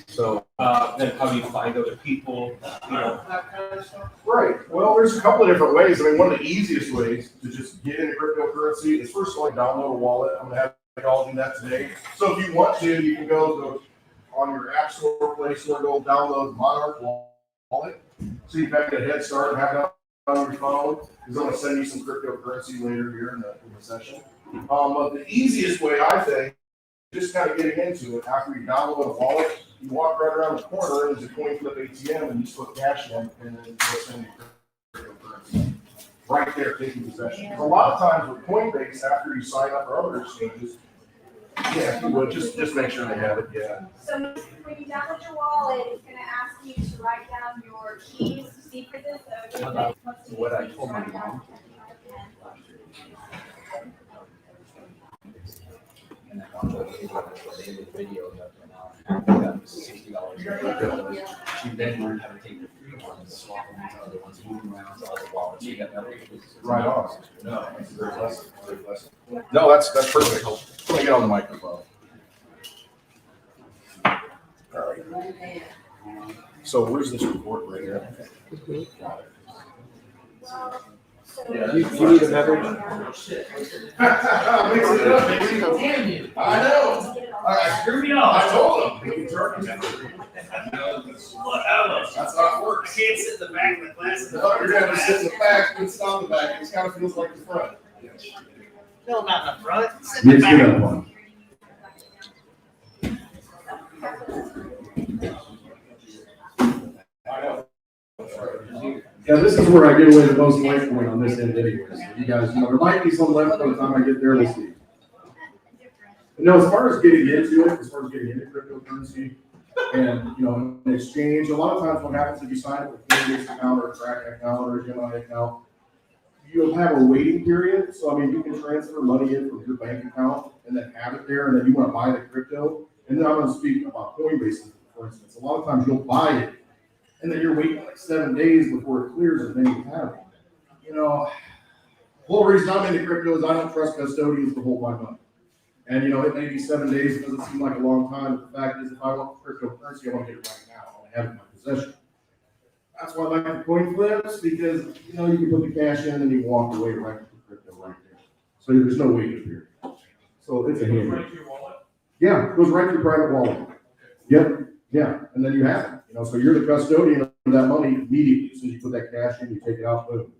So then how do you find other people, that kind of stuff? Right. Well, there's a couple of different ways. I mean, one of the easiest ways to just get into cryptocurrency is first of all, download a wallet. I'm going to have y'all do that today. So if you want to, you can go on your App Store, Play Store, go download Monarch Wallet. So you can get a head start and have it on your phone. Because I'm going to send you some cryptocurrency later here in the session. But the easiest way, I think, just kind of getting into it, after you download a wallet, you walk right around the corner, and there's a coin flip ATM, and you just put cash in, and then you'll send you cryptocurrency. Right there, taking possession. A lot of times with Coinbase, after you sign up for other exchanges, yeah, if you would, just make sure they have it, yeah. So when you download your wallet, it's going to ask you to write down your keys to secret this. So what I told my mom. And I found out they did video of $60. She then learned how to take the free ones, swap them into other ones, move them around to other wallets. She got that right on. No, that's a great lesson. Great lesson. No, that's perfect. Let me get on the microphone. All right. So where's this report right here? Got it. You need a beverage? Mixing it up, baby. I know. All right, screw me off. I told him. That's not how it works. I can't sit in the back of the class. You're going to sit in the back, but it's not the back. It kind of feels like the front. No, not in the front. Sit in the back. I know. Yeah, this is where I get away the most light point on this end anyways. You guys, there might be some left by the time I get there, we'll see. No, as far as getting into it, as far as getting into cryptocurrency and, an exchange, a lot of times what happens if you sign up with a Coinbase account or a Track account or a Gemini account, you'll have a waiting period. So, you can transfer money in from your bank account and then have it there, and then you want to buy the crypto. And then I'm going to speak about Coinbase, for instance. A lot of times you'll buy it, and then you're waiting like 7 days before it clears, and then you have it. The whole reason I'm into crypto is I don't trust custodians to hold my money. And, it may be 7 days, it doesn't seem like a long time, but the fact is, if I want cryptocurrency, I want to get it right now. I want to have it in my possession. That's why I like the coin flips, because, you can put the cash in and you walk away right with the crypto right there. So there's no waiting period. So it's a handy. Right to your wallet? Yeah, it goes right to your private wallet. Yep, yeah, and then you have it. So you're the custodian of that money immediately. As soon as you put that cash in, you take it out, boom,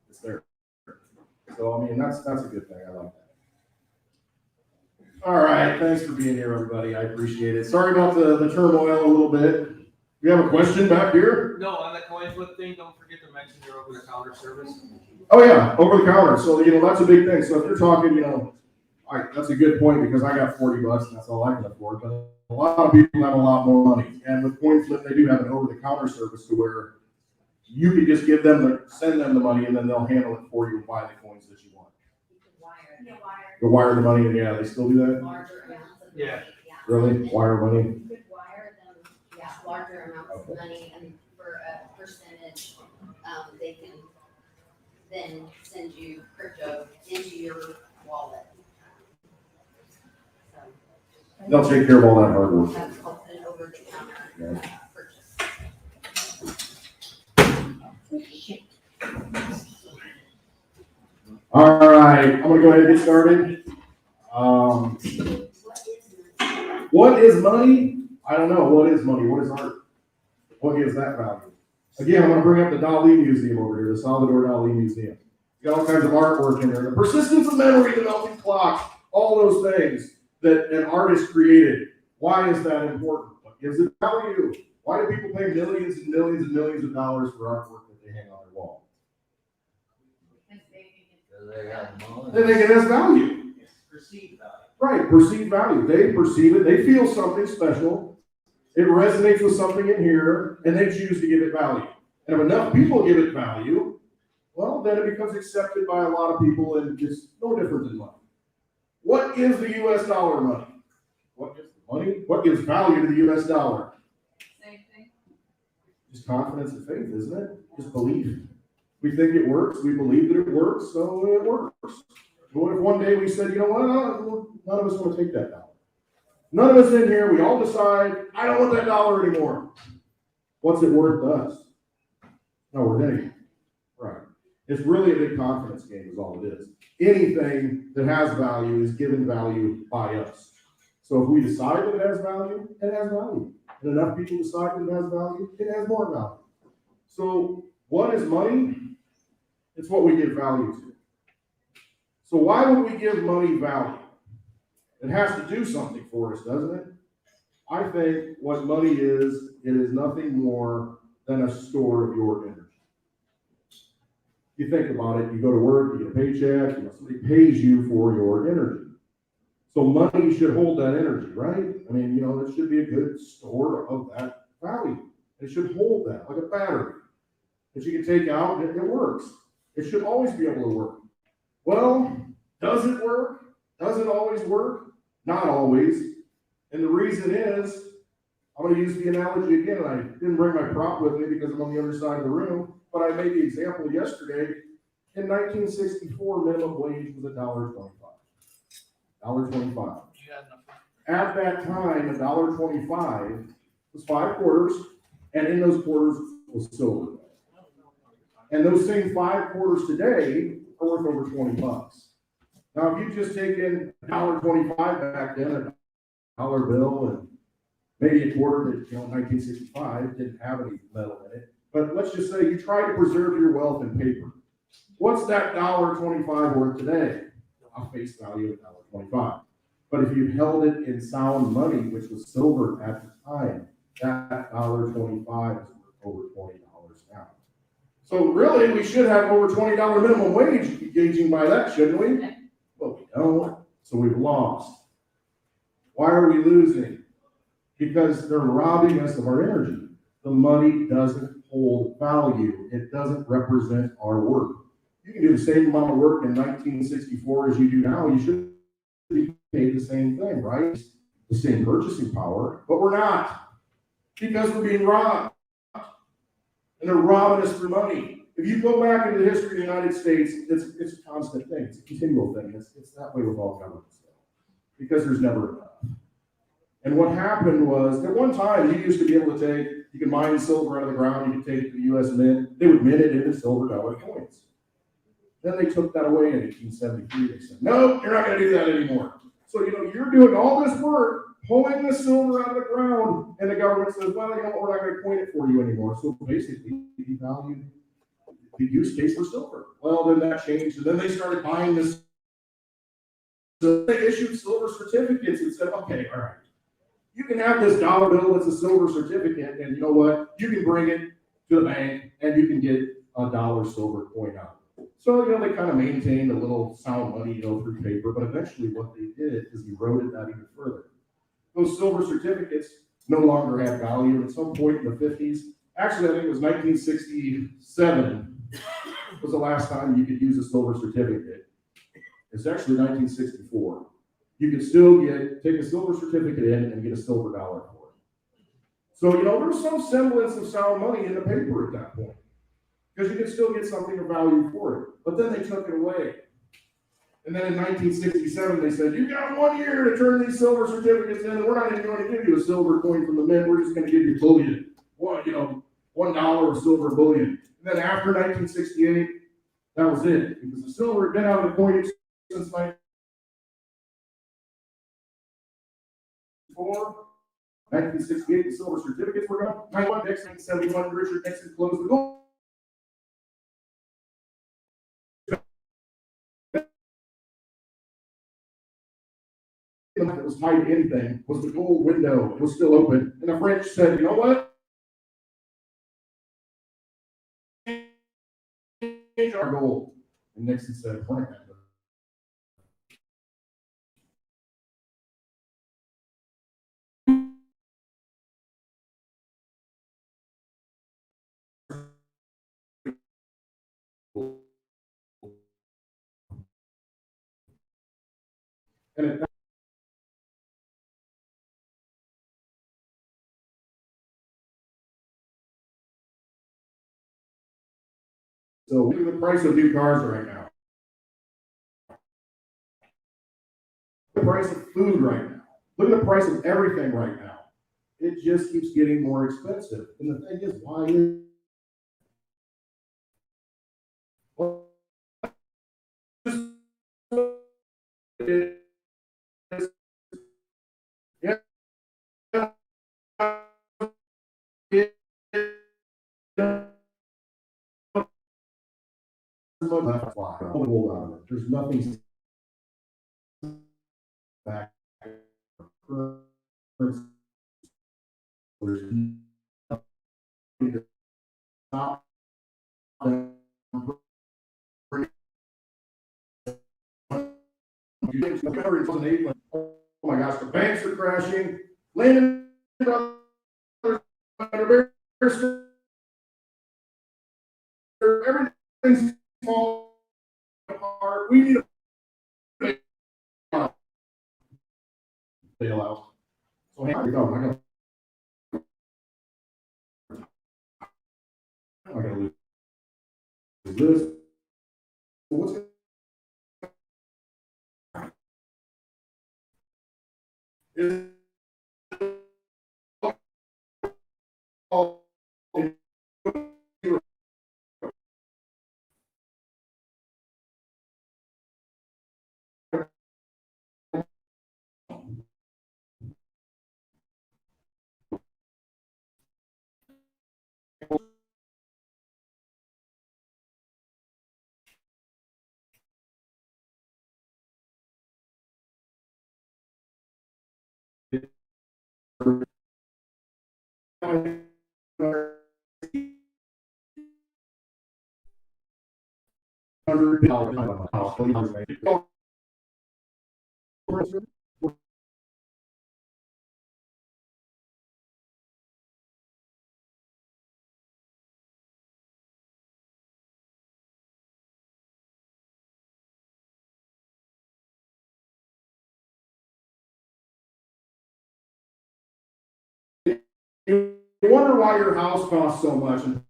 it's there. So, that's a good thing. I like that. All right, thanks for being here, everybody. I appreciate it. Sorry about the turmoil a little bit. You have a question back here? No, on the coin flip thing, don't forget to mention your over-the-counter service. Oh, yeah, over the counter. So, that's a big thing. So if you're talking, all right, that's a good point because I got $40 and that's all I can afford. But a lot of people have a lot more money. And with CoinFlip, they do have an over-the-counter service to where you can just send them the money and then they'll handle it for you and buy the coins that you want. You wire the money, and yeah, they still do that? Larger amounts of Yeah. money. Really? Wire money? You could wire them, larger amounts of money, and for a percentage, they can then send you crypto into your wallet. So They'll take care of all that hard work. that's called an over-the-counter purchase. All right, I'm gonna go ahead and get started. What is money? I don't know. What is money? What is art? What gives that value? Again, I'm gonna bring up the Dali Museum over here, the Salvador Dali Museum. Got all kinds of artwork in there. The persistence of memory, the melting clock, all those things that an artist created. Why is that important? What gives it value? Why do people pay millions and millions and millions of dollars for artwork that they hang on their wall? They think it has value. Perceived value. Right, perceived value. They perceive it. They feel something special. It resonates with something in here, and they choose to give it value. And if enough people give it value, well, then it becomes accepted by a lot of people, and it's no different than money. What is the U.S. dollar money? What gives money? What gives value to the U.S. dollar? Same thing. Just confidence and faith, isn't it? Just belief. We think it works. We believe that it works, so it works. But what if one day we said, you know what? None of us want to take that dollar. None of us in here, we all decide, I don't want that dollar anymore. What's it worth to us? No, we're getting it. Right. It's really a big confidence game is all it is. Anything that has value is given value by us. So if we decide that it has value, it has value. And enough people decide that it has value, it has more value. So what is money? It's what we give value to. So why would we give money value? It has to do something for us, doesn't it? I think what money is, it is nothing more than a store of your energy. You think about it, you go to work, you get a paycheck, somebody pays you for your energy. So money should hold that energy, right? I mean, it should be a good store of that value. It should hold that, like a battery that you can take out and it works. It should always be able to work. Well, does it work? Does it always work? Not always. And the reason is, I'm going to use the analogy again. I didn't bring my prop with me because I'm on the other side of the room, but I made the example yesterday. In 1964, minimum wage was $1.25. $1.25. At that time, $1.25 was 5 quarters, and in those quarters was silver. And those same 5 quarters today are worth over $20. Now, if you just take in $1.25 back then, a dollar bill, and maybe a quarter that, 1965 didn't have any metal in it. But let's just say you try to preserve your wealth in paper. What's that $1.25 worth today? A face value of $1.25. But if you held it in sound money, which was silver at the time, that $1.25 is worth over $20 now. So really, we should have over $20 minimum wage, gauging by that, shouldn't we? But we don't, so we've lost. Why are we losing? Because they're robbing us of our energy. The money doesn't hold value. It doesn't represent our work. You can do the same amount of work in 1964 as you do now. You should be paid the same thing, right? The same purchasing power, but we're not. Because we're being robbed. And they're robbing us for money. If you go back into the history of the United States, it's a constant thing. It's a continual thing. It's that way with all governments, because there's never enough. And what happened was, at one time, you used to be able to you could mine silver out of the ground, you could take it to the U.S. Mint. They would mint it into silver dollar coins. Then they took that away in 1873. They said, no, you're not going to do that anymore. So, you're doing all this work, pulling the silver out of the ground, and the government says, well, we're not going to coin it for you anymore. So basically, you value the use case for silver. Well, then that changed, and then they started buying this. So they issued silver certificates and said, okay, all right, you can have this dollar bill that's a silver certificate, and you know what? You can bring it to the bank, and you can get a dollar silver coin out. So, they kind of maintained a little sound money, through paper, but eventually what they did is eroded that even further. Those silver certificates no longer had value. At some point in the 50s, actually, I think it was 1967 was the last time you could use a silver certificate. It's actually 1964. You could still take a silver certificate in and get a silver dollar for it. So, there was some semblance of sound money in the paper at that point, because you could still get something of value for it. But then they took it away. And then in 1967, they said, you got 1 year to turn these silver certificates in, and we're not even going to give you a silver coin from the mint. We're just going to give you bullion. $1 of silver bullion. And then after 1968, that was it. Because the silver had been out of the coin since 1968, the silver certificates were gone. 1971, Richard Nixon closed the gold. That was tied to anything was the gold window. It was still open. And the French said, you know what? Change our gold. And Nixon said, plant that. And so look at the price of new cars right now. The price of food right now. Look at the price of everything right now. It just keeps getting more expensive. And the thing is, why is well, it is- yeah, it- there's nothing back. There's nothing to stop them. You think it's better in 2008, like, oh my gosh, the banks are crashing, Lehman Brothers, everything's falling apart. We need a bailout. So hey, I gotta lose this. What's it? All $100. You wonder why your house costs so much. And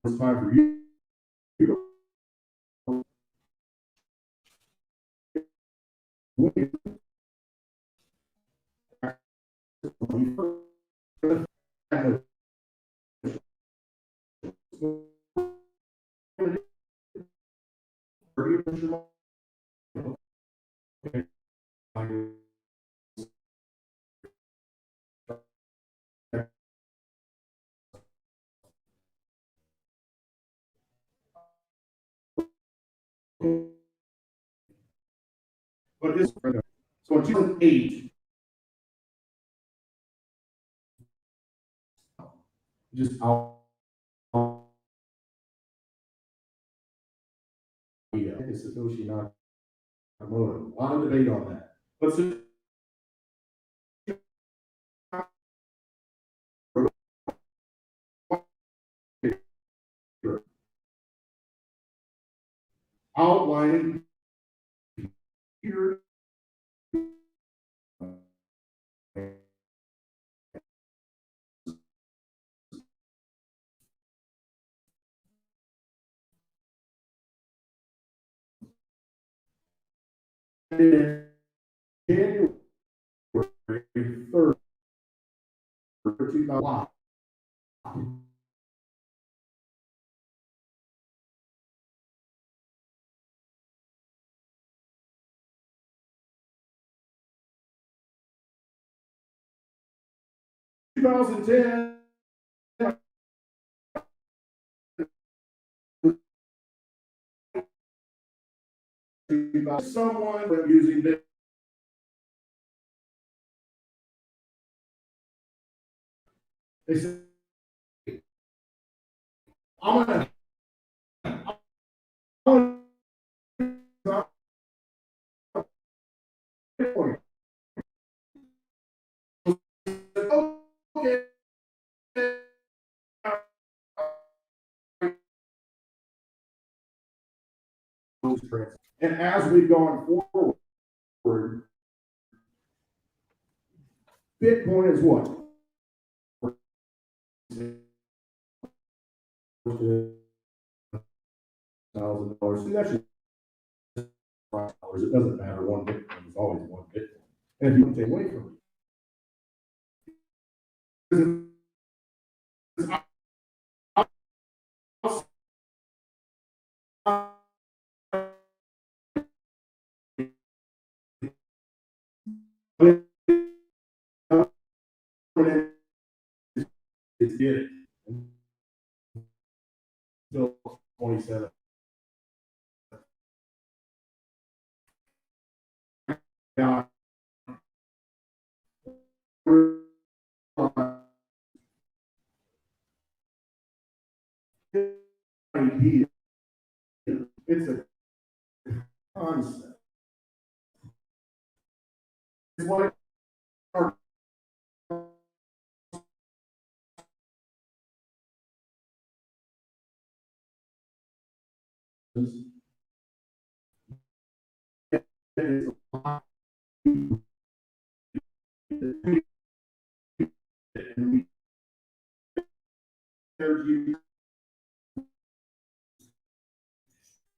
it's time for you. But this, so in 2008, just out. Yeah, it's Satoshi Nakamoto. A lot of debate on that. But so, outlining here. In January 3rd, 2000. 2010. Someone using this. They said, I'm gonna transactions. And as we've gone forward, Bitcoin is what? $1,000. See, that's just $5. It doesn't matter. One Bitcoin is always one Bitcoin. And if you take away from it, it's get it. Still 27. Now, it's a concept. It's like our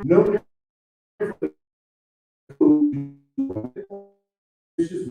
no different. It's just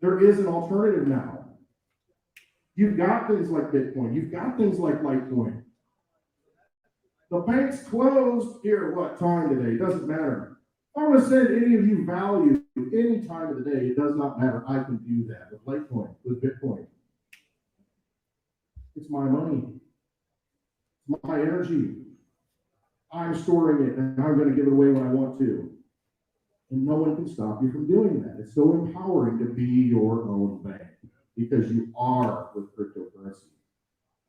there is an alternative now. You've got things like Bitcoin. You've got things like Litecoin. The bank's closed here, what time today? It doesn't matter. If I want to send any of you value any time of the day, it does not matter. I can do that with Litecoin, with Bitcoin. It's my money. It's my energy. I'm storing it and I'm going to give it away when I want to. And no one can stop you from doing that. It's so empowering to be your own bank because you are with cryptocurrency.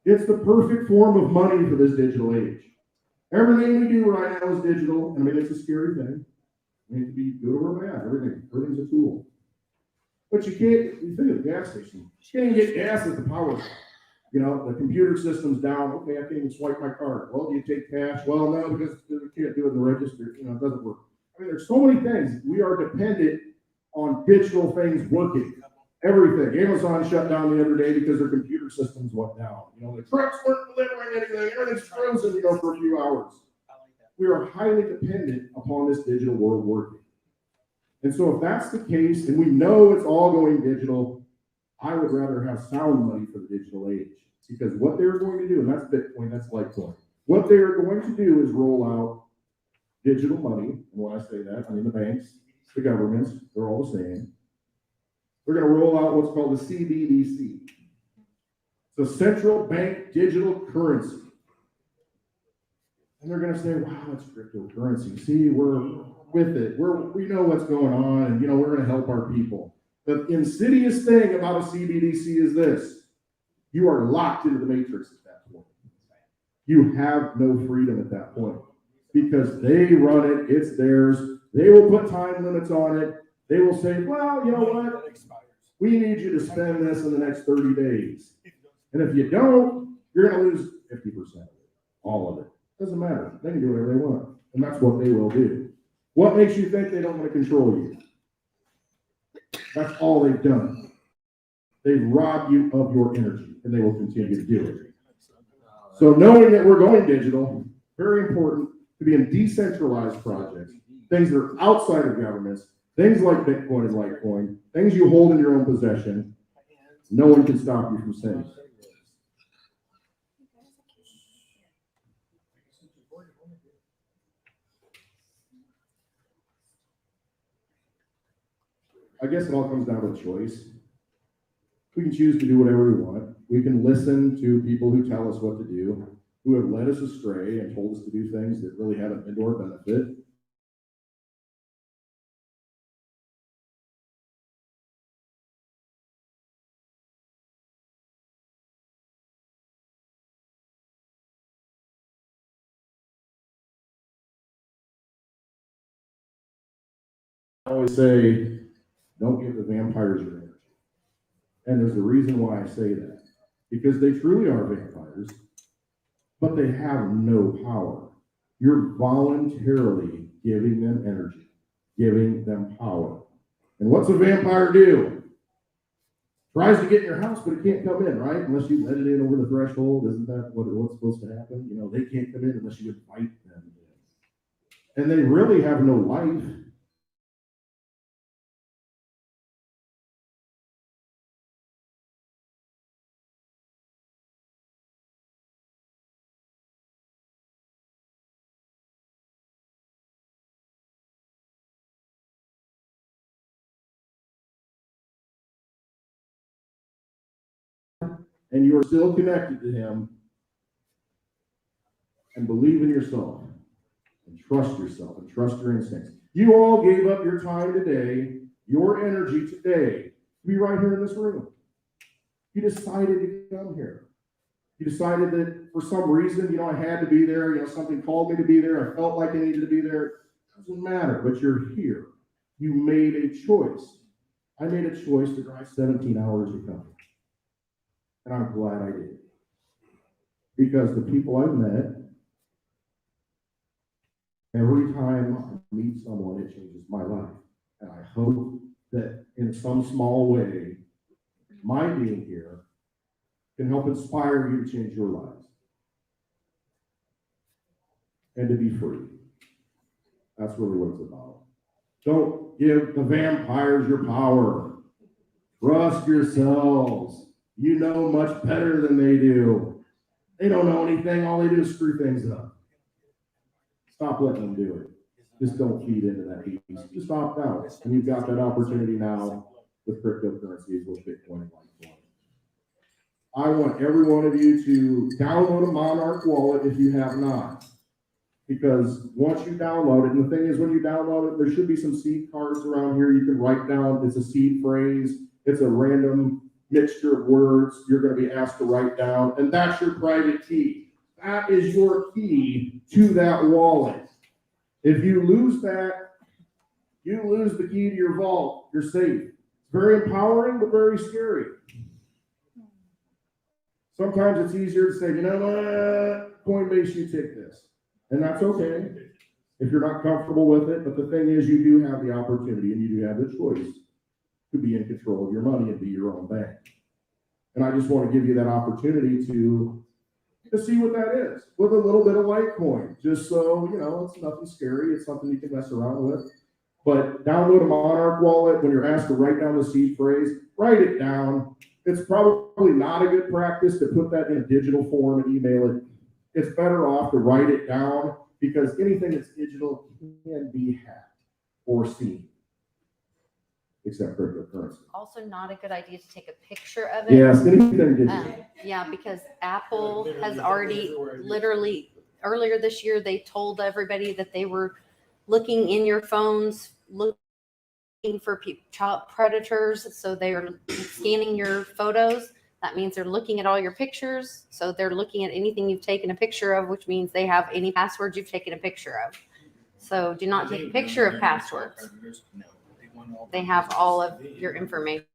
It's the perfect form of money for this digital age. Everything we do right now is digital. I mean, it's a scary thing. I mean, it can be good or bad. Everything's a tool. But you can't, you think of the gas station. You can't get gas at the power. You know, the computer system's down. Okay, I can't even swipe my card. Well, do you take cash? Well, no, because you can't do it in the register. You know, it doesn't work. I mean, there's so many things. We are dependent on digital things working. Everything. Amazon shut down the other day because their computer systems went down. You know, the trucks weren't delivering anything. Everything's frozen, for a few hours. We are highly dependent upon this digital world working. And so if that's the case, and we know it's all going digital, I would rather have sound money for the digital age. Because what they're going to do, and that's Bitcoin, that's Litecoin, what they are going to do is roll out digital money. And when I say that, I mean the banks, the governments, they're all the same. They're going to roll out what's called the CBDC. So central bank digital currency. And they're going to say, wow, it's cryptocurrency. See, we're with it. We know what's going on, and we're going to help our people. The insidious thing about a CBDC is this. You are locked into the matrix at that point. You have no freedom at that point because they run it. It's theirs. They will put time limits on it. They will say, well, you know what? We need you to spend this in the next 30 days. And if you don't, you're going to lose 50% of it, all of it. Doesn't matter. They can do whatever they want. And that's what they will do. What makes you think they don't want to control you? That's all they've done. They've robbed you of your energy, and they will continue to do it. So knowing that we're going digital, very important to be in decentralized projects, things that are outside of governments, things like Bitcoin and Litecoin, things you hold in your own possession. No one can stop you from saying. I guess it all comes down to a choice. We can choose to do whatever we want. We can listen to people who tell us what to do, who have led us astray and told us to do things that really haven't been to our benefit. I always say, don't give the vampires your energy. And there's a reason why I say that. Because they truly are vampires, but they have no power. You're voluntarily giving them energy, giving them power. And what's a vampire do? Tries to get in your house, but it can't come in, right? Unless you let it in over the threshold. Isn't that what's supposed to happen? They can't come in unless you invite them in. And they really have no life. And you are still connected to him, and believe in yourself, and trust yourself, and trust your instincts. You all gave up your time today, your energy today, to be right here in this room. You decided to come here. You decided that for some reason, I had to be there, something called me to be there, I felt like I needed to be there. It doesn't matter, but you're here. You made a choice. I made a choice to drive 17 hours to come. And I'm glad I did. Because the people I've met, every time I meet someone, it changes my life. And I hope that in some small way, my being here can help inspire you to change your lives. And to be free. That's really what it's about. Don't give the vampires your power. Trust yourselves. You know much better than they do. They don't know anything. All they do is screw things up. Stop letting them do it. Just don't feed into that beast. Just opt out. And you've got that opportunity now with cryptocurrencies, with Bitcoin and Litecoin. I want every one of you to download a Monarch wallet if you have not. Because once you download it, and the thing is, when you download it, there should be some seed cards around here you can write down. It's a seed phrase. It's a random mixture of words you're going to be asked to write down, and that's your private key. That is your key to that wallet. If you lose that, you lose the key to your vault. You're safe. It's very empowering, but very scary. Sometimes it's easier to say, you know what, Coinbase, you take this. And that's okay. if you're not comfortable with it. But the thing is, you do have the opportunity and you do have the choice to be in control of your money and be your own bank. And I just want to give you that opportunity to see what that is with a little bit of Litecoin, just so, you know, it's nothing scary. It's something you can mess around with. But download a Monarch wallet. When you're asked to write down the seed phrase, write it down. It's probably not a good practice to put that in a digital form and email it. It's better off to write it down, because anything that's digital can be hacked or seen, except cryptocurrency. Also not a good idea to take a picture of it. Yes, anything digital. Yeah, because Apple has already, literally, earlier this year, they told everybody that they were looking in your phones, looking for child predators. So they are scanning your photos. That means they're looking at all your pictures. So they're looking at anything you've taken a picture of, which means they have any passwords you've taken a picture of. So do not take a picture of passwords. They have all of your information.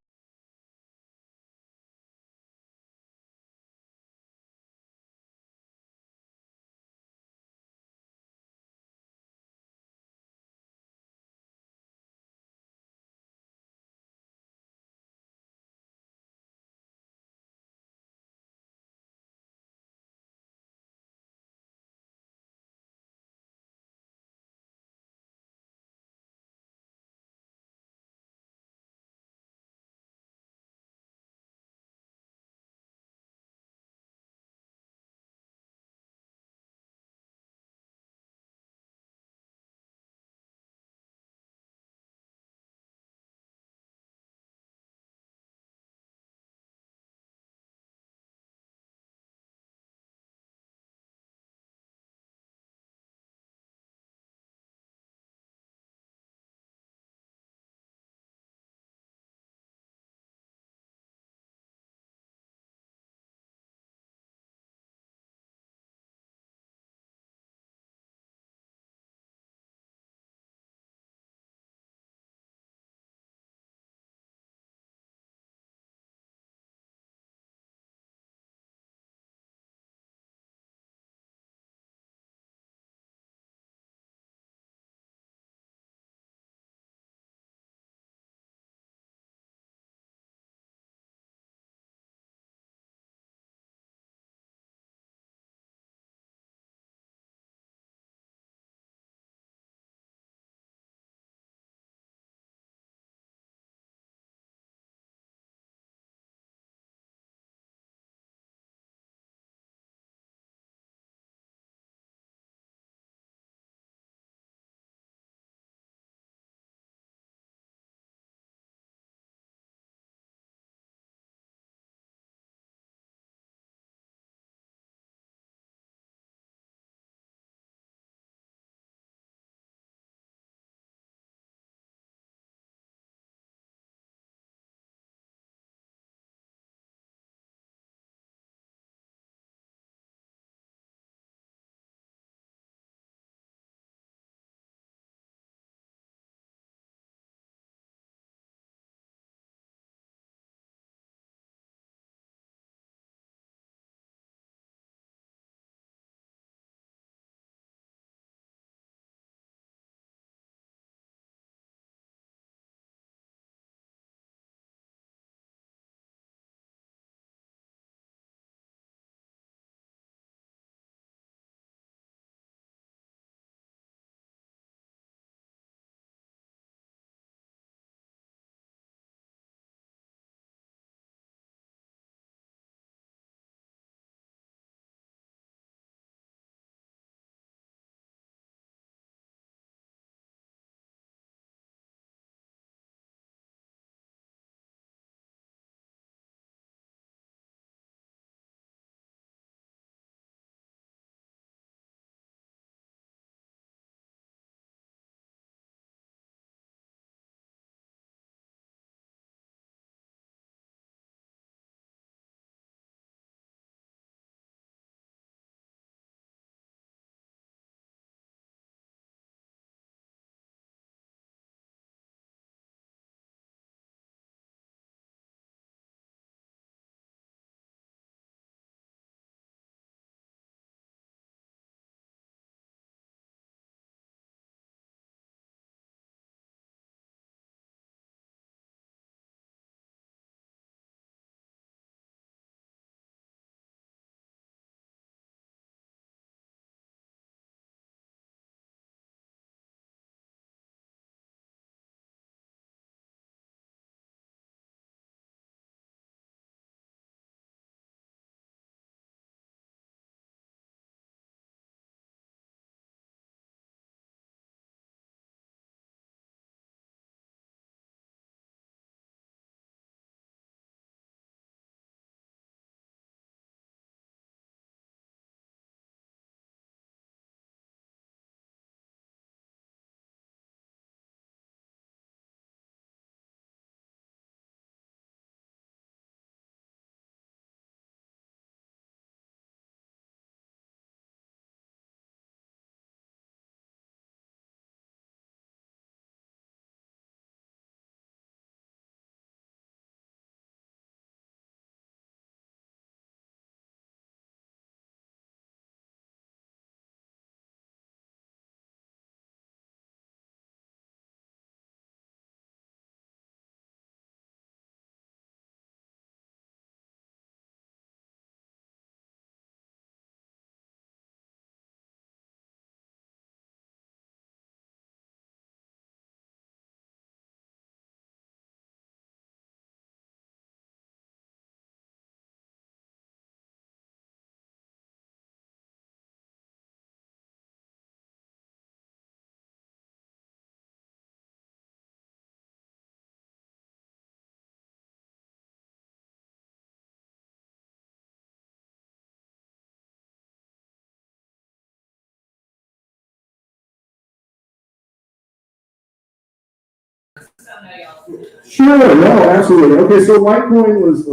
Sure, no, absolutely. Okay, so Litecoin was,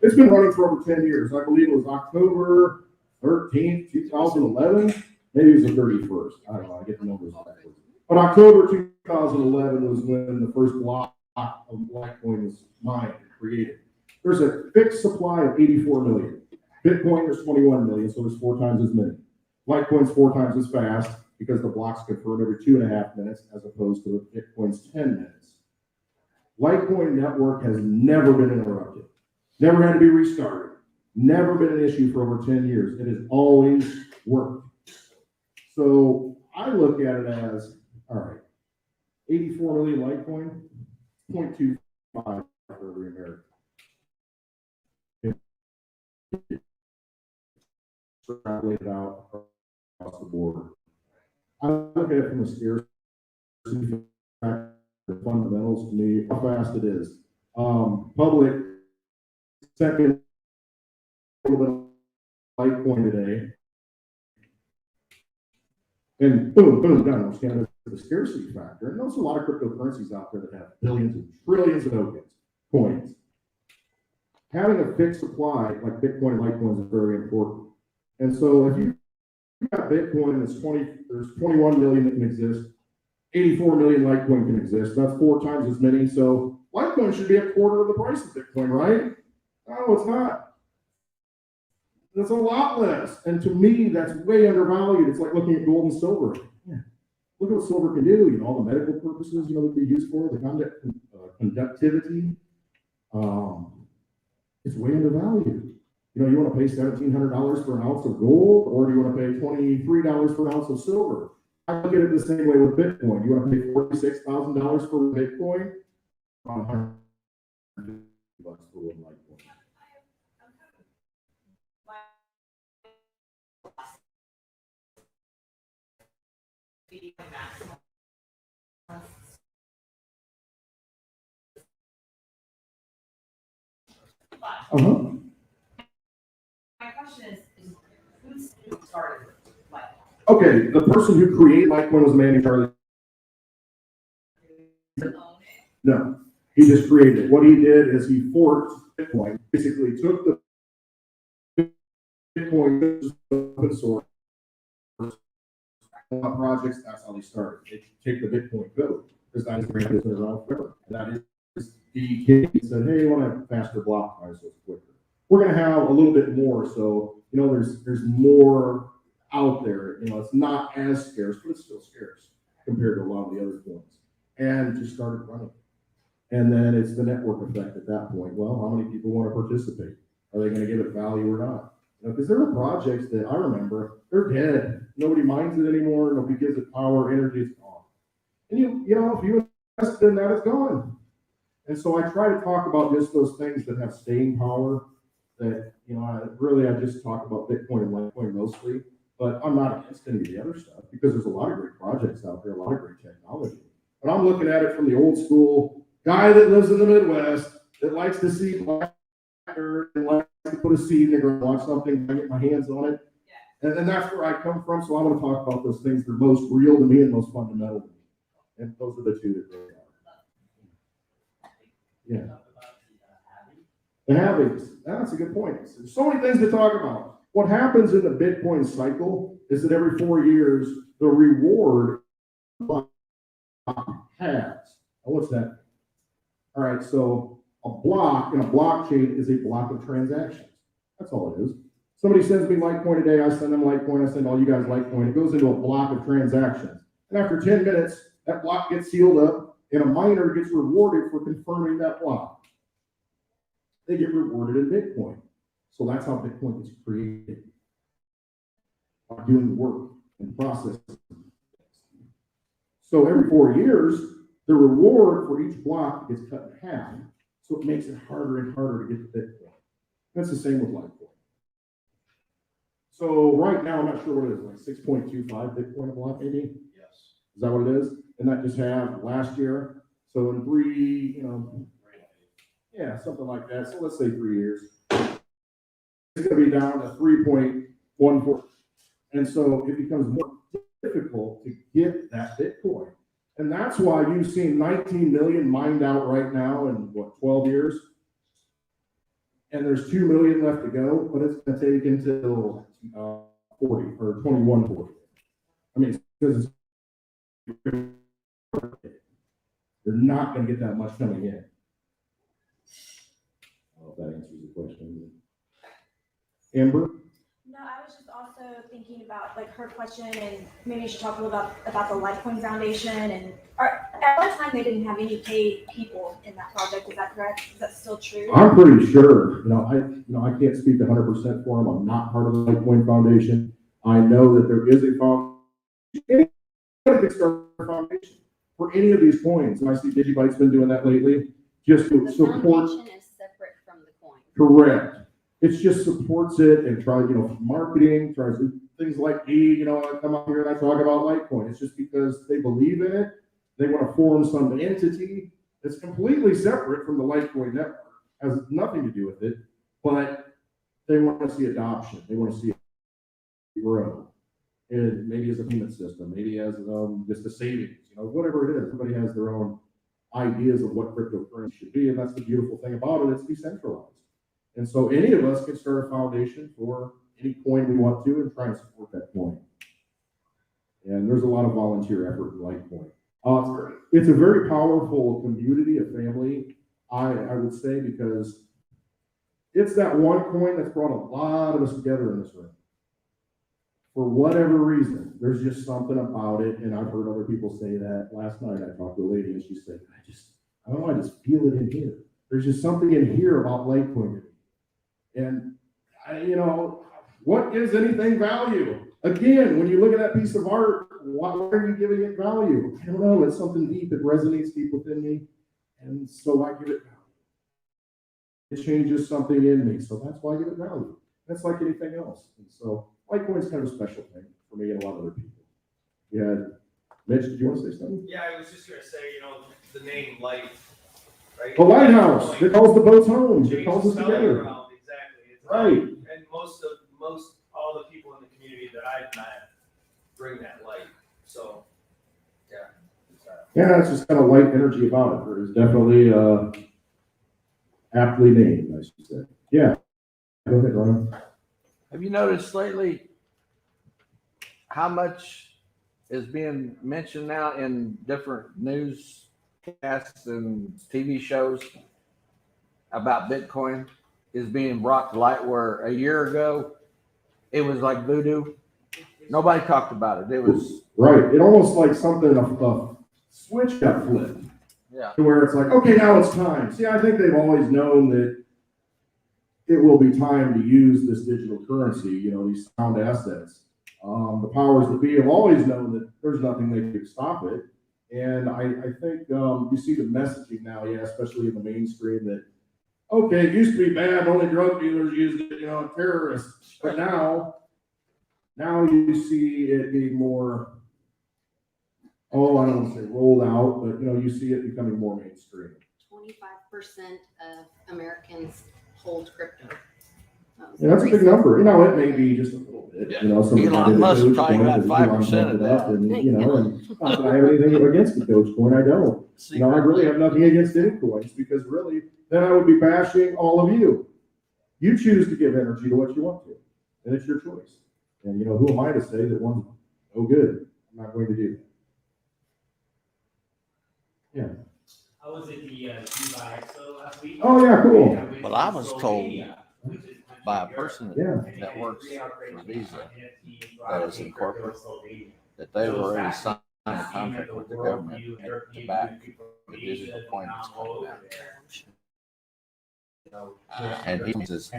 it's been running for over 10 years. I believe it was October 13th, 2011. Maybe it was the 31st. I don't know, I get the numbers backwards. But October 2011 was when the first block of Litecoin was mined and created. There's a fixed supply of 84 million. Bitcoin, there's 21 million, so there's 4 times as many. Litecoin's 4 times as fast because the blocks confirm every 2.5 minutes as opposed to Bitcoin's 10 minutes. Litecoin network has never been interrupted, never had to be restarted, never been an issue for over 10 years. It has always worked. So I look at it as, all right, 84 million Litecoin, 0.25 for every American. Extrapolated out across the board. I look at it from a scarcity factor, fundamentals to me, how fast it is. Public, second, a little bit of Litecoin today. And boom, boom, done. We're standing for the scarcity factor. And there's a lot of cryptocurrencies out there that have billions and trillions of tokens, coins. Having a fixed supply like Bitcoin and Litecoin is very important. And so if you got Bitcoin that's there's 21 million that can exist, 84 million Litecoin can exist. That's 4 times as many. So Litecoin should be a quarter of the price of Bitcoin, right? No, it's not. That's a lot less. And to me, that's way undervalued. It's like looking at gold and silver. Yeah. Look at what silver can do, all the medical purposes, that they use for, the conductivity. It's way undervalued. You want to pay $1,700 for an ounce of gold, or do you want to pay $23 for an ounce of silver? I look at it the same way with Bitcoin. You want to pay $46,000 for Bitcoin? $150 for one Litecoin. Uh-huh. My question is who started Litecoin? Okay, the person who created Litecoin was a man named Charlie. No, he just created it. What he did is he forked Bitcoin. Basically, took the Bitcoin open source projects. That's how they started. They take the Bitcoin code because that is the brand that's been around forever. And that is the kid said, "Hey, you want a faster block price, so it's quicker." We're going to have a little bit more, so there's more out there. It's not as scarce, but it's still scarce compared to a lot of the other coins. And just started running. And then it's the network effect at that point. Well, how many people want to participate? Are they going to give it value or not? Because there are projects that I remember, they're dead. Nobody minds it anymore. Nobody gives it power, energy, it's gone. And if you invest in that, it's gone. And so I try to talk about just those things that have staying power. That I just talk about Bitcoin and Litecoin mostly, but I'm not against any of the other stuff because there's a lot of great projects out there, a lot of great technology. But I'm looking at it from the old school guy that lives in the Midwest that likes to see black earth and likes to put a seed in the ground, watch something, I get my hands on it, and that's where I come from. So I want to talk about those things that are most real to me and most fundamental to me, and those are the two that really are. Yeah. The halvings. That's a good point. There's so many things to talk about. What happens in the Bitcoin cycle is that every 4 years, the reward halves. What's that? All right, so a block in a blockchain is a block of transactions. That's all it is. Somebody sends me Litecoin today, I send them Litecoin, I send all you guys Litecoin. It goes into a block of transactions. And after 10 minutes, that block gets sealed up, and a miner gets rewarded for confirming that block. They get rewarded in Bitcoin. So that's how Bitcoin is created. By doing work and processing. So every 4 years, the reward for each block gets cut in half. So it makes it harder and harder to get to Bitcoin. That's the same with Litecoin. So right now, I'm not sure what it is, like 6.25 Bitcoin a block maybe? Yes. Is that what it is? And that just happened last year. So in yeah, something like that. So let's say 3 years. It's going to be down to 3.14. And so it becomes more difficult to get that Bitcoin. And that's why you've seen 19 million mined out right now in what, 12 years? And there's 2 million left to go, but it's gonna take until 40 or 2140. I mean, because you're not gonna get that much coming in. I don't know if that answers the question. Amber? No, I was just also thinking about like her question, and maybe you should talk a little about the Litecoin Foundation. And at one time they didn't have any paid people in that project. Is that correct? Is that still true? I'm pretty sure, I can't speak 100% for them. I'm not part of the Litecoin Foundation. I know that there is a foundation. Anybody can start a foundation for any of these coins. And I see Digibyte's been doing that lately. Just to The support. foundation is separate from the coin. Correct. It just supports it and tries, marketing, tries things like me, I come up here and I talk about Litecoin. It's just because they believe in it. They want to form some entity that's completely separate from the Litecoin network. Has nothing to do with it, but they want to see adoption. They want to see it grow. And maybe as a payment system, maybe as just a savings, whatever it is. Everybody has their own ideas of what cryptocurrency should be, and that's the beautiful thing about it. It's decentralized. And so any of us can start a foundation for any coin we want to and try and support that coin. And there's a lot of volunteer effort in Litecoin. It's a very powerful community, a family, I would say, because it's that one coin that's brought a lot of us together in this room. For whatever reason, there's just something about it, and I've heard other people say that. Last night I talked to a lady and she said, I don't know, I just feel it in here. There's just something in here about Litecoin. And, what gives anything value? Again, when you look at that piece of art, why are you giving it value? I don't know. It's something deep. It resonates deep within me. And so I give it value. It changes something in me. So that's why I give it value. That's like anything else. And so Litecoin's kind of a special thing for me and a lot of other people. Yeah. Mitch, did you want to say something? Yeah, I was just gonna say, the name Light, right? The lighthouse. It calls the boats home. It Change calls the us spelling together. around, exactly. It's Right. And all the people in the community that I've met bring that light, so, yeah. Yeah, it's just kind of light energy about it. There's definitely aptly named, I should say. Yeah. Go ahead, Ron. Have you noticed lately how much is being mentioned now in different newscasts and TV shows about Bitcoin is being brought to light, where a year ago it was like voodoo. Nobody talked about it. It was Right. It almost like something, a switch got flipped. Yeah. To where it's like, okay, now it's time. See, I think they've always known that it will be time to use this digital currency, these sound assets. The powers that be have always known that there's nothing they can stop it. And I think you see the messaging now, especially in the mainstream, that, okay, it used to be bad, only drug dealers used it, and terrorists. But now you see it being more, I don't want to say rolled out, but you see it becoming more mainstream. 25% of Americans hold crypto. Yeah, that's a big number. It may be just a little bit. Yeah. Some Elon Musk Dogecoin, probably got because 5% Elon of bumped it up, that. and not that I have anything against the Dogecoin. I don't. I really have nothing against any coins, because really, then I would be bashing all of you. You choose to give energy to what you want to, and it's your choice. And who am I to say that one's no good? I'm not going to do that. Yeah. I was at the Dubai Expo last week. Oh yeah, cool. Well, I was told by a person Yeah. that works for Visa that is in corporate that they've already signed a contract with the government to back the digital coin that's coming out. And he says,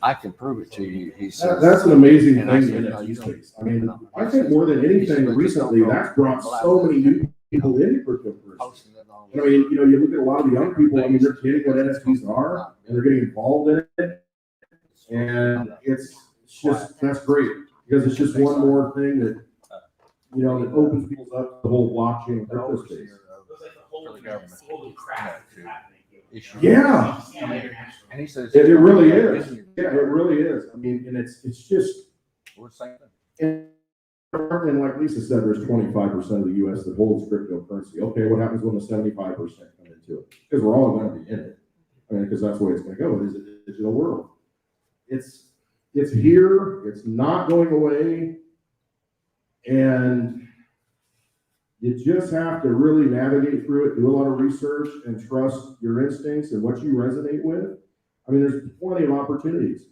I can prove it to you. He says, That's an amazing and I thing. said, in no, you don't. space. I mean, I think more than anything recently, that's brought so many new people into cryptocurrency. Posting it on. I mean, you look at a lot of the young people, I mean, they're getting what NFTs are, and they're getting involved in it. And it's just, that's great, because it's just one more thing that, that opens people up to the whole blockchain and crypto space. Holy crap, this is happening. Yeah. And he says, It really is. Yeah, it really is. I mean, and it's just, we're saying, and and like Lisa said, there's 25% of the US that holds cryptocurrency. Okay, what happens when the 75% come into it? Because we're all gonna be in it. I mean, because that's the way it's gonna go. It is a digital world. It's here, it's not going away, and you just have to really navigate through it, do a lot of research, and trust your instincts and what you resonate with. I mean, there's plenty of opportunities.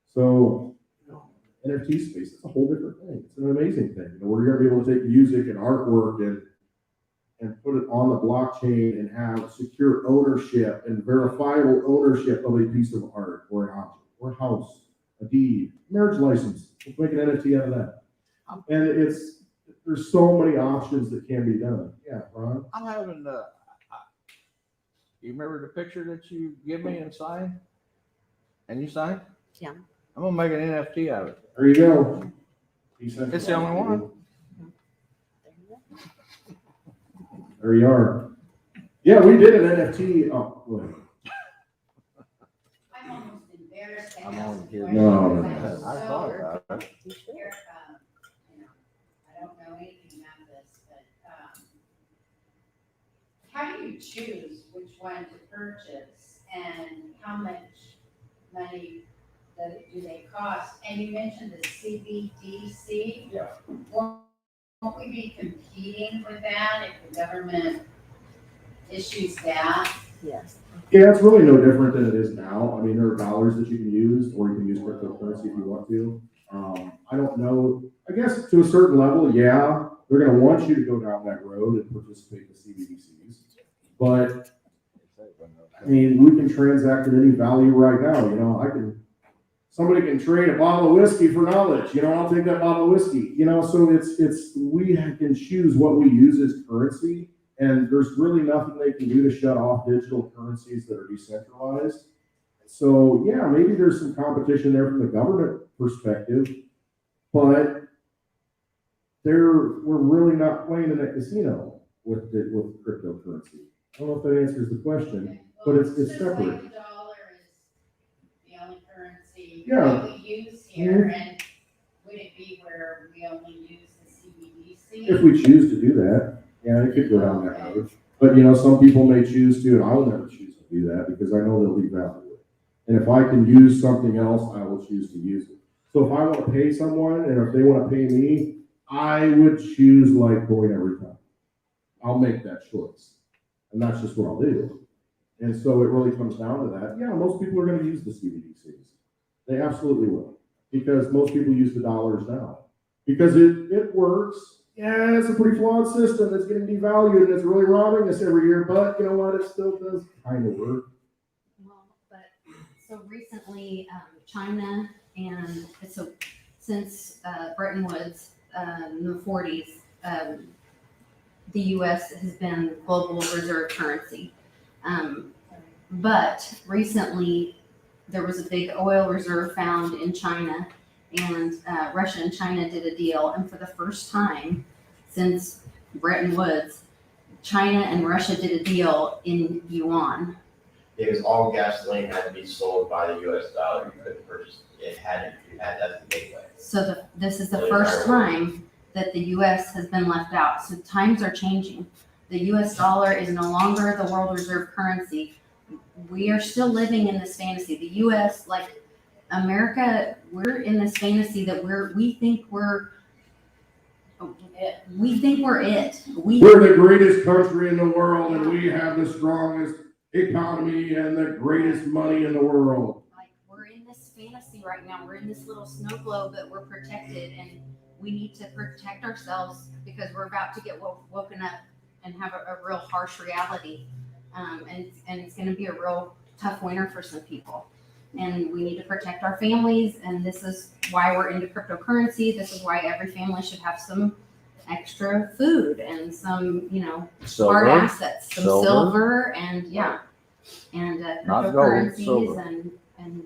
So, NFT space, it's a whole different thing. It's an amazing thing. You know, we're gonna be able to take music and artwork and put it on the blockchain and have secure ownership and verifiable ownership of a piece of art or an object or a house, a deed, marriage license. Let's make an NFT out of that. And there's so many options that can be done. Yeah, Ron? I'm having you remember the picture that you give me and sign? And you sign? Yeah. I'm gonna make an NFT out of it. There you go. It's the only one. There you are. Yeah, we did an NFT. Oh, go ahead. I'm almost embarrassed to I'm ask only the kidding. question. No, because I I'm thought so- about it. Here, I don't know anything about this, but, how do you choose which one to purchase and how much money do they cost? And you mentioned the CBDC. Yeah. Won't we be competing with that if the government issues that? Yes. Yeah, it's really no different than it is now. I mean, there are dollars that you can use, or you can use cryptocurrency if you want to. I don't know. I guess to a certain level, yeah, they're going to want you to go down that road and participate in CBDCs. But I mean, we can transact at any value right now. You know, somebody can trade a bottle of whiskey for knowledge. You know, I'll take that bottle of whiskey. You know, so we can choose what we use as currency. And there's really nothing they can do to shut off digital currencies that are decentralized. So yeah, maybe there's some competition there from the government perspective, but we're really not playing in that casino with cryptocurrency. I don't know if that answers the question, but it's Just separate. like the dollar is the only currency Yeah. that we use here, and would it be where we only use the CBDC? If we choose to do that, yeah, it could go down that road. But you know, some people may choose to, and I will never choose to do that because I know they'll leave value. And if I can use something else, I will choose to use it. So if I want to pay someone, and if they want to pay me, I would choose Litecoin every time. I'll make that choice. And that's just what I'll do. And so it really comes down to that. Yeah, most people are going to use the CBDCs. They absolutely will. Because most people use the dollars now. Because it works. Yeah, it's a pretty flawed system that's getting devalued and it's really robbing us every year. But you know what? It still does kind of work. Well, but so recently, China and so since Bretton Woods in the 40s, the U.S. has been global reserve currency. But recently, there was a big oil reserve found in China, and Russia and China did a deal. And for the first time since Bretton Woods, China and Russia did a deal in yuan. Because all gasoline had to be sold by the US dollar. You couldn't purchase it. You had that's the gateway. So this is the first time that the U.S. has been left out. So times are changing. The U.S. dollar is no longer the world reserve currency. We are still living in this fantasy. The U.S., like America, we're in this fantasy that we think we're it. We're the greatest country in the world, and we have the strongest economy and the greatest money in the world. Like we're in this fantasy right now. We're in this little snow globe that we're protected, and we need to protect ourselves because we're about to get woken up and have a real harsh reality. And it's going to be a real tough winter for some people. And we need to protect our families. And this is why we're into cryptocurrency. This is why every family should have some extra food and some, hard assets, some silver and Not gold, cryptocurrencies silver. and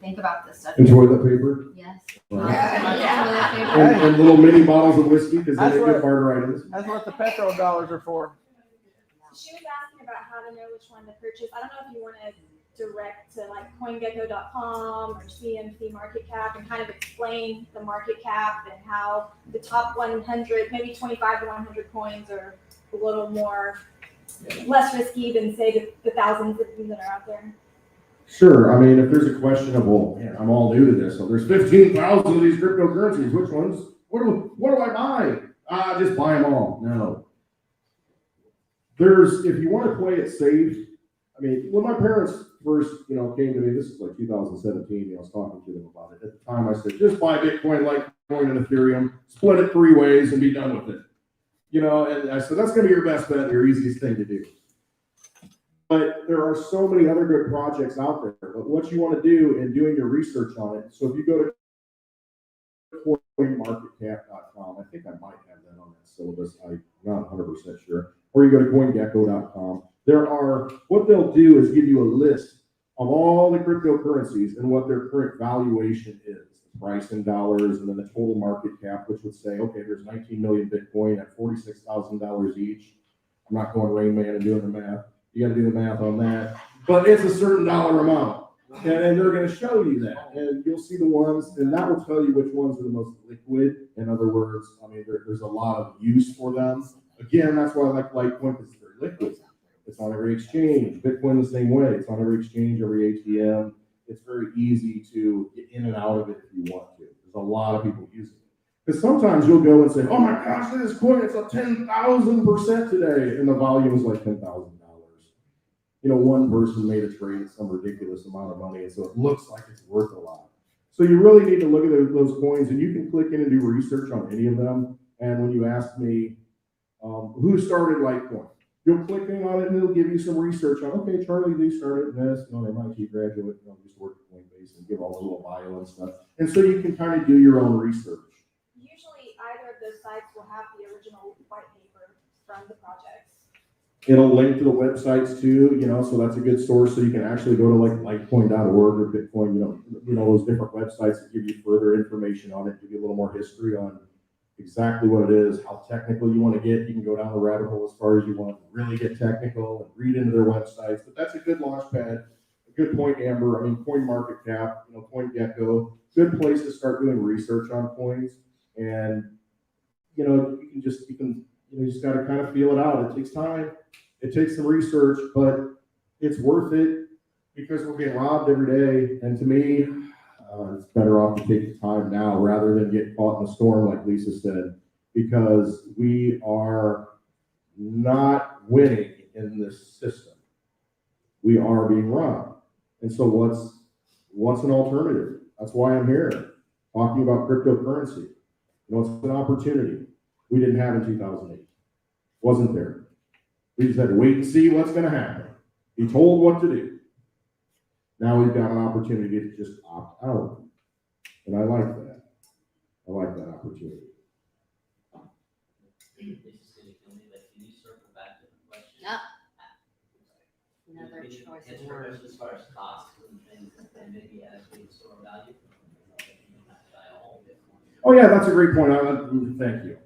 think about this stuff. And toilet paper. Yes. And little mini bottles of whiskey because they make good barter items. That's what the petro dollars are for. She was asking about how to know which one to purchase. I don't know if you want to direct to like CoinGecko.com or CMC market cap and kind of explain the market cap and how the top 100, maybe 25 to 100 coins are a little more less risky than say the thousands of them that are out there. Sure. I mean, if there's a question of, well, man, I'm all new to this, so there's 15,000 of these cryptocurrencies. Which ones? What do I buy? Just buy them all. No. If you want to play it safe, I mean, when my parents first, came to me, this is like 2017, I was talking to them about it. At the time, I said, just buy Bitcoin, Litecoin, and Ethereum, split it 3 ways, and be done with it. And I said, that's going to be your best bet, your easiest thing to do. But there are so many other good projects out there. But what you want to do in doing your research on it, so if you go to coinmarketcap.com, I think I might have that on that syllabus, I'm not 100% sure, or you go to coingecko.com, what they'll do is give you a list of all the cryptocurrencies and what their current valuation is, the price in dollars, and then the total market cap, which would say, okay, there's 19 million Bitcoin at $46,000 each. I'm not going Rain Man and doing the math. You got to do the math on that. But it's a certain dollar amount. And they're going to show you that. And you'll see the ones, and that will tell you which ones are the most liquid. In other words, I mean, there's a lot of use for them. Again, that's why I like Litecoin, because it's very liquid. It's on every exchange. Bitcoin the same way. It's on every exchange, every ATM. It's very easy to get in and out of it if you want to. There's a lot of people using it. Because sometimes you'll go and say, oh my gosh, this coin, it's up 10,000% today. And the volume is like $10,000. One person made a trade at some ridiculous amount of money, and so it looks like it's worth a lot. So you really need to look at those coins, and you can click in and do research on any of them. And when you ask me, who started Litecoin, you'll click in on it, and it'll give you some research on, okay, Charlie Lee started this, an MIT graduate, just worked at Coinbase, and give all the little bio and stuff. And so you can kind of do your own research. Usually either of those sites will have the original white paper from the projects. It'll link to the websites too, so that's a good source. So you can actually go to like litecoin.org or Bitcoin, those different websites that give you further information on it, give you a little more history on exactly what it is, how technical you want to get. You can go down the rabbit hole as far as you want, really get technical and read into their websites. But that's a good launch pad, a good point, Amber. I mean, CoinMarketCap, CoinGecko, good place to start doing research on coins. And you just got to kind of feel it out. It takes time. It takes some research, but it's worth it because we're being robbed every day. And to me, it's better off to take the time now rather than get caught in the storm, like Lisa said, because we are not winning in this system. We are being robbed. And so what's an alternative? That's why I'm here talking about cryptocurrency. It's an opportunity we didn't have in 2008. Wasn't there. We just had to wait and see what's going to happen. Be told what to do. Now we've got an opportunity to just opt out. And I like that. I like that opportunity. This is gonna kill me, but can you circle back to the question? Another Can you choice answer of the words. question as far as cost and maybe as we store value? You don't have to buy all of it. Oh yeah, that's a great point. Thank you.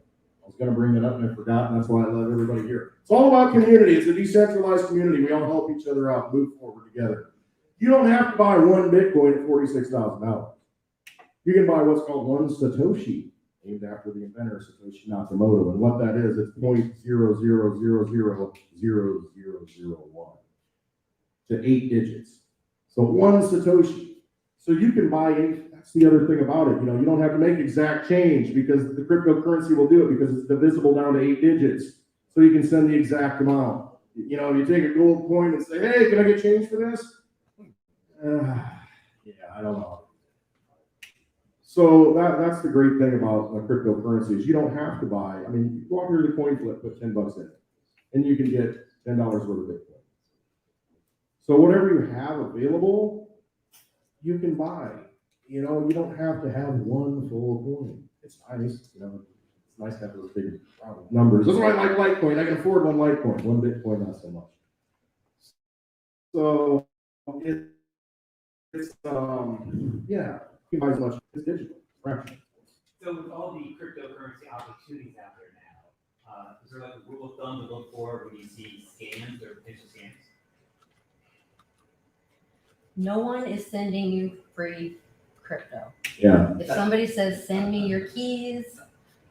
I was going to bring that up and I forgot, and that's why I love everybody here. It's all about community. It's a decentralized community. We all help each other out, move forward together. You don't have to buy one Bitcoin at $46,000. You can buy what's called one Satoshi, named after the inventor Satoshi Nakamoto. And what that is, it's 0.000000001 to 8 digits. So one Satoshi. So you can buy that's the other thing about it. You don't have to make exact change because the cryptocurrency will do it because it's divisible down to 8 digits. So you can send the exact amount. If you take a gold coin and say, hey, can I get change for this? I don't know. So that's the great thing about cryptocurrency is you don't have to buy. I mean, you walk here to the coin flip, put $10 in it, and you can get $10 worth of Bitcoin. So whatever you have available, you can buy. You don't have to have one full coin. It's nice, it's nice to have those big numbers. That's why I like Litecoin. I can afford one Litecoin, one Bitcoin, not so much. So it's you can buy as much. It's digital, fraction. So with all the cryptocurrency opportunities out there now, is there like a rule of thumb to look for when you see scams or potential scams? No one is sending you free crypto. Yeah. If somebody says, send me your keys,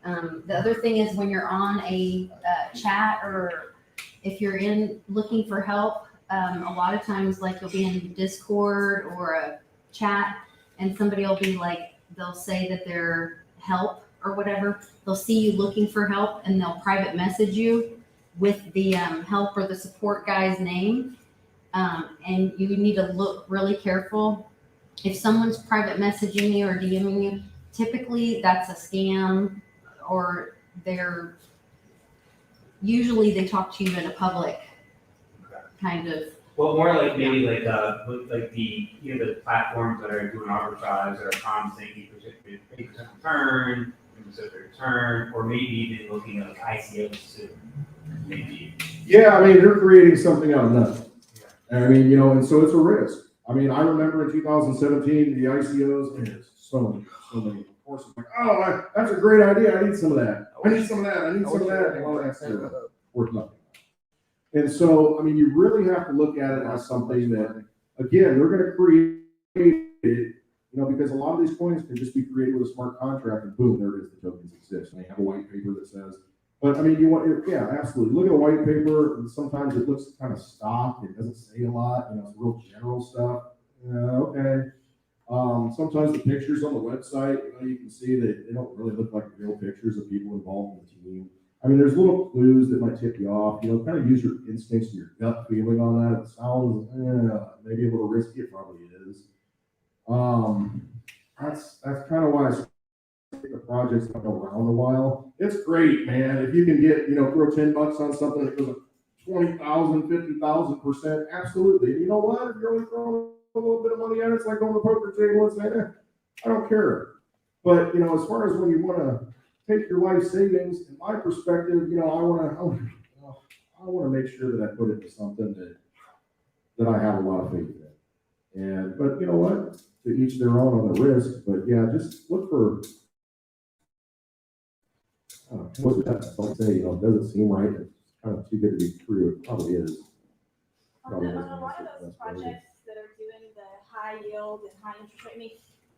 the other thing is when you're on a chat or if you're in looking for help, a lot of times like you'll be in Discord or a chat and somebody will be like, they'll say that they're help or whatever. They'll see you looking for help and they'll private message you with the help or the support guy's name. And you need to look really careful. If someone's private messaging you or DMing you, typically that's a scam or usually they talk to you in a public kind of. Well, more like maybe like the, the platforms that are doing arbitrage that are promising 8% return, 10% return, or maybe even looking at like ICOs too. Maybe. Yeah, I mean, they're creating something out of nothing. And I mean, and so it's a risk. I mean, I remember in 2017, the ICOs, and there's so many. Of course, it's like, oh, that's a great idea. I need some of that. I need some of that. I need some of that. And all that's worth nothing. And so, I mean, you really have to look at it as something that, again, they're going to create it, because a lot of these coins can just be created with a smart contract and boom, there it is, the tokens exist. And they have a white paper that says, but I mean, yeah, absolutely. Look at a white paper, and sometimes it looks kind of stock, it doesn't say a lot, it's real general stuff. Okay. Sometimes the pictures on the website, you can see that they don't really look like real pictures of people involved in the team. I mean, there's little clues that might tip you off, kind of use your instincts and your gut feeling on that. It sounds maybe a little risky, it probably is. That's kind of why the project's been around a while. It's great, man. If you can get, throw $10 on something that goes up 20,000, 50,000%, absolutely. And you know what? If you're only throwing a little bit of money at it, it's like going to the poker table and saying, I don't care. But, as far as when you want to take your life savings, in my perspective, I want to make sure that I put it into something that I have a lot of faith in. But you know what? To each their own on the risk. But yeah, just look for. What's that? Don't say, it doesn't seem right. It's kind of too good to be true. It probably is. On a lot of those projects that are doing the high yield and high interest rate, I mean,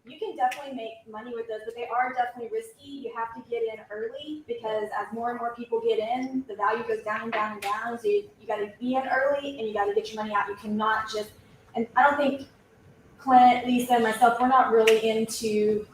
you can definitely make money with those, but they are definitely risky. You have to get in early because as more and more people get in, the value goes down and down and down. So you got to be in early and you got to get your money out. You cannot just, and I don't think Clint, Lisa, and myself, we're not really into,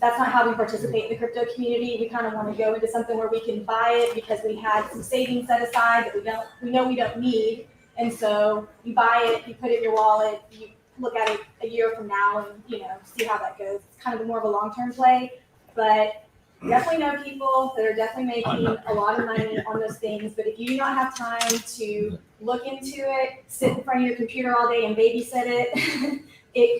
that's not how we participate in the crypto community. We kind of want to go into something where we can buy it because we had some savings set aside that we know we don't need. And so you buy it, you put it in your wallet, you look at it a year from now and, see how that goes. It's kind of more of a long-term play, but definitely know people that are definitely making a lot of money on those things. But if you do not have time to look into it, sit in front of your computer all day and babysit it,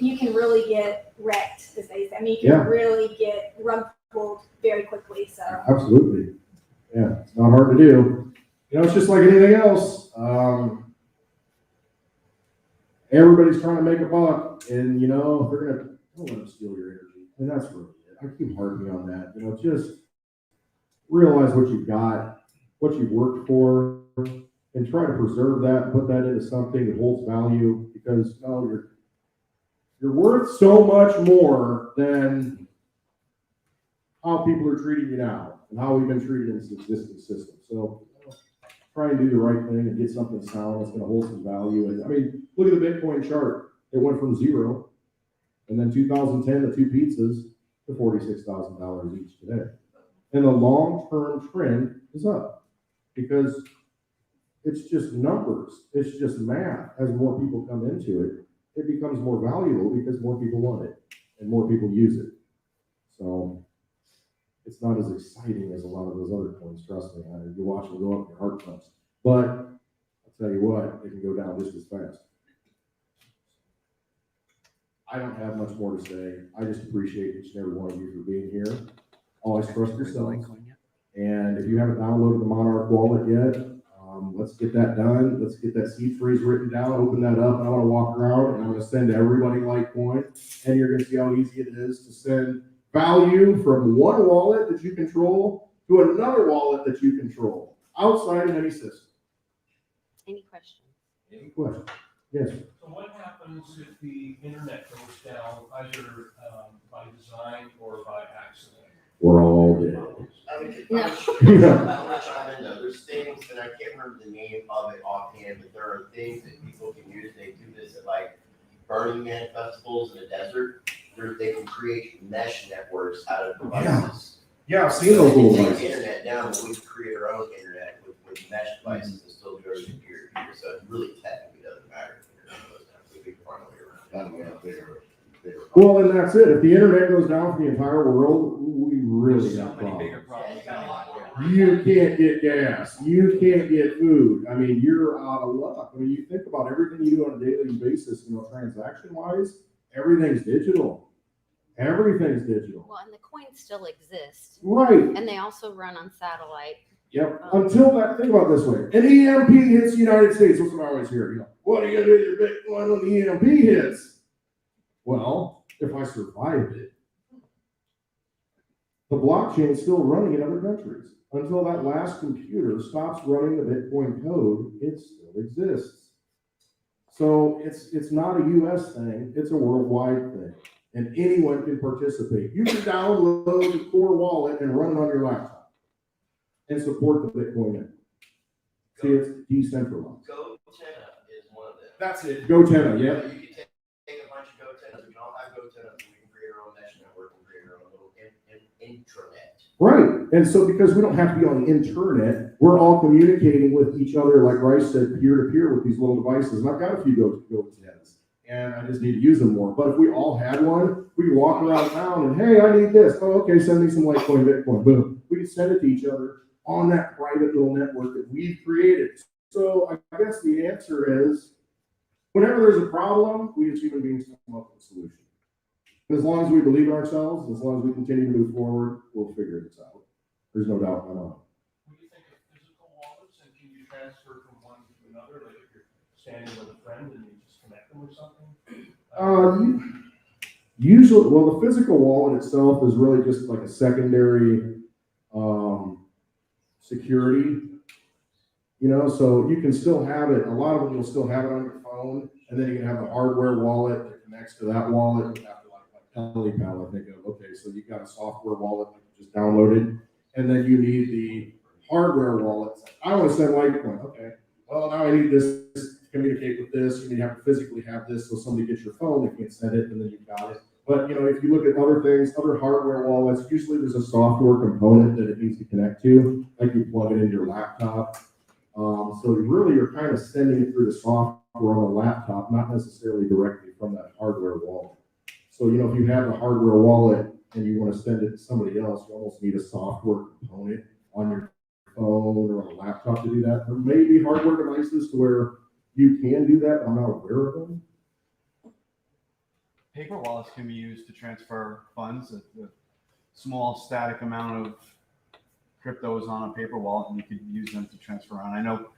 you can really get wrecked, as they say. I mean, you can really get rug pulled very quickly. So absolutely. Yeah, it's not hard to do. It's just like anything else. Everybody's trying to make a buck, and if they're gonna, don't let them steal your energy. And that's really it. I keep harping on that. Just realize what you've got, what you've worked for, and try to preserve that and put that into something that holds value. Because you're worth so much more than how people are treating you now and how we've been treated in this existing system. So try and do the right thing and get something sound that's going to hold some value. And I mean, look at the Bitcoin chart. It went from 0, and then 2010, the 2 pizzas to $46,000 each today. And the long-term trend is up because it's just numbers. It's just math. As more people come into it, it becomes more valuable because more people want it and more people use it. So it's not as exciting as a lot of those other coins, trust me. You watch them go up, your heart pumps. But I'll tell you what, it can go down just as fast. I don't have much more to say. I just appreciate each and every one of you for being here. Always trust yourselves. And if you haven't downloaded the Monarch wallet yet, let's get that done. Let's get that seed phrase written down, open that up, and I want to walk around and I'm going to send everybody Litecoin. And you're going to see how easy it is to send value from one wallet that you control to another wallet that you control outside of any system. Any questions? Any questions? Yes. So what happens if the internet goes down either by design or by accident? We're all dead. I mean, No. I'm gonna chime in though, there's things, and I can't remember the name of it offhand, but there are things that people can use, they do this at like Burning Man festivals in the desert, where they can create mesh networks out of devices. Yeah, I've seen those little We can ones. take the internet down, but we can create our own internet with mesh devices and still go to peer-to-peer, so it really technically doesn't matter. if the internet goes down. We can find a way around it. Well, and that's it. If the internet goes down for the entire world, we really got problems. You can't get gas. You can't get food. I mean, you're out of luck. I mean, you think about everything you do on a daily basis, transaction wise, everything's digital. Everything's digital. Well, and the coins still exist, Right. and they also run on satellite. Yep. Until that, think about it this way. An EMP hits the United States. What's what I always hear? What are you gonna do with your Bitcoin when the EMP hits? Well, if I survive it, the blockchain is still running in other countries. Until that last computer stops running the Bitcoin code, it still exists. So it's not a US thing, it's a worldwide thing. And anyone can participate. You can download the core wallet and run it on your laptop and support the Bitcoin network. See, it's decentralized. GoTenna is one of them. That's it. GoTenna, yeah. You can take a bunch of GoTennas, we can all have GoTennas, we can create our own mesh network and create our own little intranet. Right. And so because we don't have to be on the internet, we're all communicating with each other, like Bryce said, peer to peer with these little devices. And I've got a few GoTennas, and I just need to use them more. But if we all had one, we could walk around town and, hey, I need this. Oh, okay, send me some Litecoin, Bitcoin. Boom. We can send it to each other on that private little network that we've created. So I guess the answer is, whenever there's a problem, we as human beings come up with a solution. And as long as we believe in ourselves, as long as we continue to move forward, we'll figure this out. There's no doubt in my mind. When you think of physical wallets, and can you transfer from one to another, like if you're standing with a friend and you just connect them or something? Usually, well, the physical wallet itself is really just like a secondary security, so you can still have it. A lot of them you'll still have it on your phone, and then you can have the hardware wallet that connects to that wallet. You have to like PayPal, I think of. Okay, so you've got a software wallet that you just downloaded, and then you need the hardware wallet. I want to send Litecoin. Okay, well now I need this to communicate with this. You need to have to physically have this, so somebody gets your phone, they can't send it, and then you've got it. But if you look at other things, other hardware wallets, usually there's a software component that it needs to connect to, like you plug it into your laptop. So really you're kind of sending it through the software on the laptop, not necessarily directly from that hardware wallet. So, if you have the hardware wallet and you want to send it to somebody else, you almost need a software component on your phone or on a laptop to do that. There may be hardware devices to where you can do that. I'm not aware of them. Paper wallets can be used to transfer funds. A small static amount of crypto is on a paper wallet, and you could use them to transfer around. I know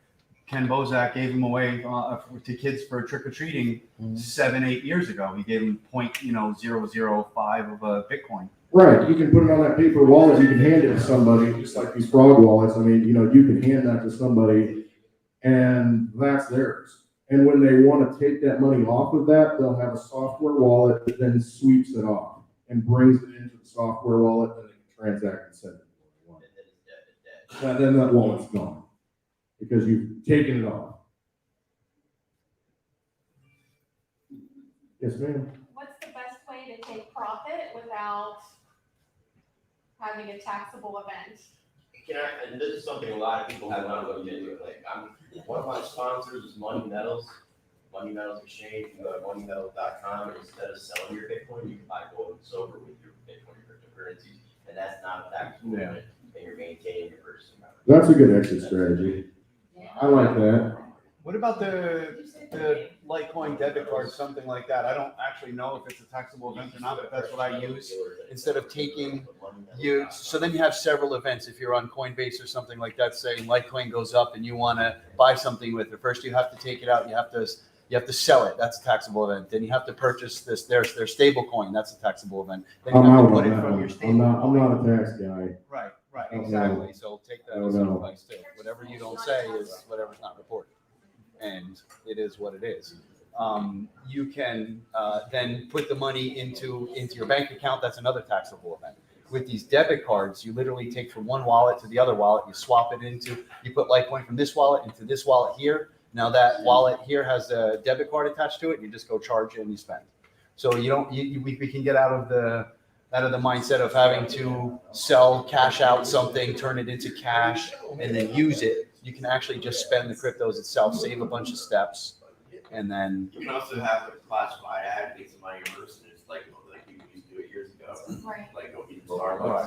Ken Bozak gave them away to kids for trick-or-treating 7-8 years ago. He gave them 0.005 of a Bitcoin. Right. You can put it on that paper wallet. You can hand it to somebody, just like these fraud wallets. I mean, you can hand that to somebody, and that's theirs. And when they want to take that money off of that, they'll have a software wallet that then sweeps it off and brings it into the software wallet, and they can transact and send it. And then that wallet's gone because you've taken it off. Yes, ma'am. What's the best way to take profit without having a taxable event? And this is something a lot of people have not looked into. Like, one of my sponsors is Money Metals Exchange. You go to moneymetals.com, and instead of selling your Bitcoin, you can buy gold and silver with your Bitcoin or cryptocurrencies, and that's not a taxable event, and you're maintaining your purchasing power. That's a good exit strategy. I like that. What about the Litecoin debit card, something like that? I don't actually know if it's a taxable event or not, but that's what I use instead of taking you. So then you have several events. If you're on Coinbase or something like that, saying Litecoin goes up and you want to buy something with it, first you have to take it out. You have to sell it. That's a taxable event. Then you have to purchase their stable coin. That's a taxable event. Then you have to put it from your stable. I'm not a tax guy. Right, exactly. So take that as advice too. Whatever you don't say is whatever's not reported. And it is what it is. you can then put the money into your bank account. That's another taxable event. With these debit cards, you literally take from one wallet to the other wallet, you swap it into, you put Litecoin from this wallet into this wallet here. Now that wallet here has a debit card attached to it, you just go charge it and you spend. So you don't, we can get out of the mindset of having to sell, cash out something, turn it into cash, and then use it. You can actually just spend the cryptos itself, save a bunch of steps, and then. You can also have a classified ad, make some money in person, like you used to do it years ago. Right. Like go eat Starbucks.